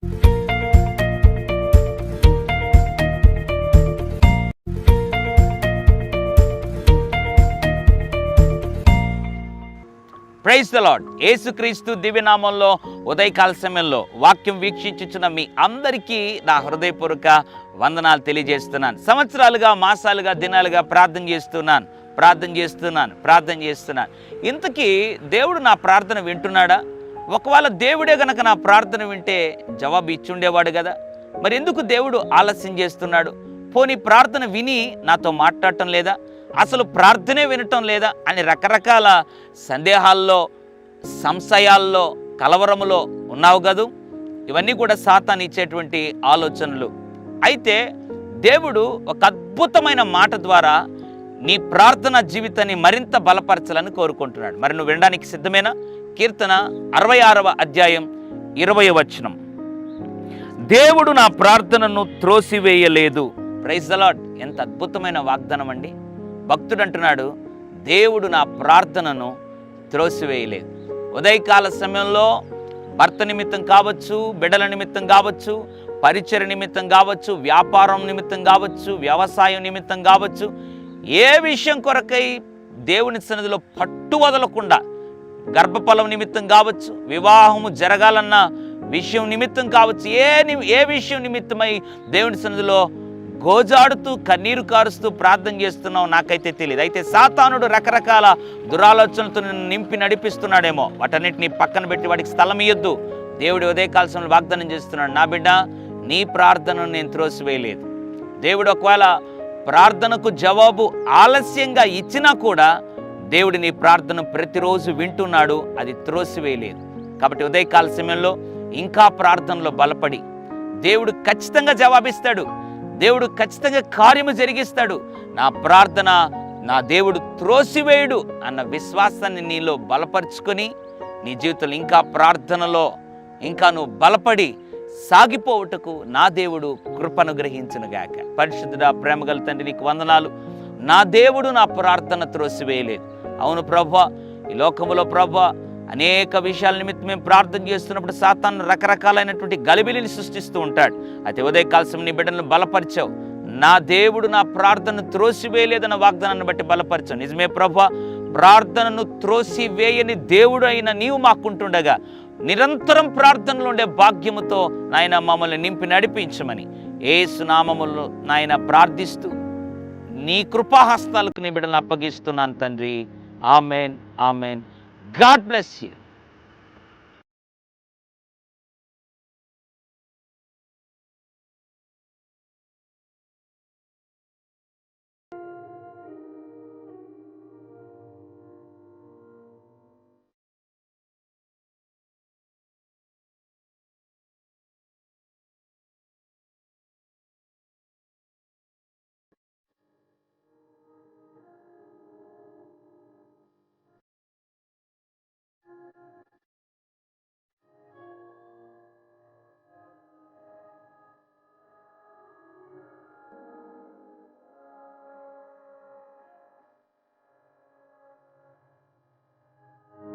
Praise the lord. యేసుక్రీస్తు దివ్యనామంలో ఉదయకాల సమయంలో వాక్యం వీక్షించుచున్న మీ అందరికీ నా హృదయపూర్వక వందనాలు తెలియజేస్తున్నాను. సంవత్సరాలుగా, మాసాలుగా, దినాలుగా ప్రార్థన చేస్తున్నాను. ఇంతకీ దేవుడు నా ప్రార్థన వింటున్నాడా? ఒకవేళ దేవుడే గనక నా ప్రార్థన వింటే జవాబు ఇచ్చుండేవాడు కదా. మరి ఎందుకు దేవుడు ఆలస్యం చేస్తున్నాడు? పోనీ ప్రార్థన విని నాతో మాట్లాడటం లేదా, అసలు ప్రార్థనే వినటం లేదా అని రకరకాల సందేహాల్లో, సంశయాల్లో, కలవరములో ఉన్నావు కదూ. ఇవన్నీ కూడా సాతాను ఇచ్చేటువంటి ఆలోచనలు. అయితే దేవుడు ఒక అద్భుతమైన మాట ద్వారా నీ ప్రార్థన జీవితాన్ని మరింత బలపరచాలని కోరుకుంటున్నాడు. మరి నువ్వు వినడానికి సిద్ధమేనా? కీర్తన 66వ అధ్యాయం 20వ వచనం, దేవుడు నా ప్రార్థనను త్రోసివేయలేదు. Praise the lord. ఎంత అద్భుతమైన వాగ్దానం అండి. భక్తుడు అంటున్నాడు, దేవుడు నా ప్రార్థనను త్రోసివేయలేదు. ఉదయకాల సమయంలో భర్త నిమిత్తం కావచ్చు, బిడ్డల నిమిత్తం కావచ్చు, పరిచయ నిమిత్తం కావచ్చు, వ్యాపారం నిమిత్తం కావచ్చు, వ్యవసాయం నిమిత్తం కావచ్చు, ఏ విషయం కొరకై దేవుని సన్నిధిలో పట్టు వదలకుండా, గర్భఫలం నిమిత్తం కావచ్చు, వివాహము జరగాలన్న విషయం నిమిత్తం కావచ్చు, ఏ విషయం నిమిత్తమై దేవుని సన్నిధిలో గోజాడుతూ కన్నీరు కారుస్తూ ప్రార్థన చేస్తున్నావు నాకైతే తెలియదు. అయితే సాతానుడు రకరకాల దురాలోచనలతో నిన్ను నింపి నడిపిస్తున్నాడేమో. వాటన్నిటిని పక్కన పెట్టి వాడికి స్థలం ఇయ్యొద్దు. దేవుడు ఉదయకాల సమయంలో వాగ్దానం చేస్తున్నాడు, నా బిడ్డ, నీ ప్రార్థనను నేను త్రోసివేయలేదు. దేవుడు ఒకవేళ ప్రార్థనకు జవాబు ఆలస్యంగా ఇచ్చినా కూడా దేవుడు నీ ప్రార్థన ప్రతిరోజు వింటున్నాడు, అది త్రోసివేయలేదు. కాబట్టి ఉదయకాల సమయంలో ఇంకా ప్రార్థనలో బలపడి దేవుడు ఖచ్చితంగా జవాబిస్తాడు, దేవుడు ఖచ్చితంగా కార్యము జరిగిస్తాడు. నా ప్రార్థన నా దేవుడు త్రోసివేయుడు అన్న విశ్వాసాన్ని నీలో బలపరుచుకొని నీ జీవితంలో ఇంకా ప్రార్థనలో ఇంకా నువ్వు బలపడి సాగిపోవుటకు నా దేవుడు కృపనుగ్రహించునుగాక. పరిశుద్ధుడా, ప్రేమగల తండ్రి, నీకు వందనాలు. నా దేవుడు నా ప్రార్థన త్రోసివేయలేదు. అవును ప్రభువా, ఈ లోకములో ప్రభువా అనేక విషయాల నిమిత్తం మేము ప్రార్థన చేస్తున్నప్పుడు సాతాను రకరకాలైనటువంటి గలిబిలిని సృష్టిస్తూ ఉంటాడు. అయితే ఉదయకాలం నీ బిడ్డలను బలపరిచావు. నా దేవుడు నా ప్రార్థనను త్రోసివేయలేదన్న వాగ్దానాన్ని బట్టి బలపరిచావు. నిజమే ప్రభువా, ప్రార్థనను త్రోసివేయని దేవుడు అయిన నీవు మాకుంటుండగా నిరంతరం ప్రార్థనలో ఉండే భాగ్యముతో నాయన మమ్మల్ని నింపి నడిపించమని యేసు నామములో నాయన ప్రార్థిస్తూ నీ కృపాహస్తాలకు నీ బిడ్డలను అప్పగిస్తున్నాను తండ్రి. Amen, amen. God bless you.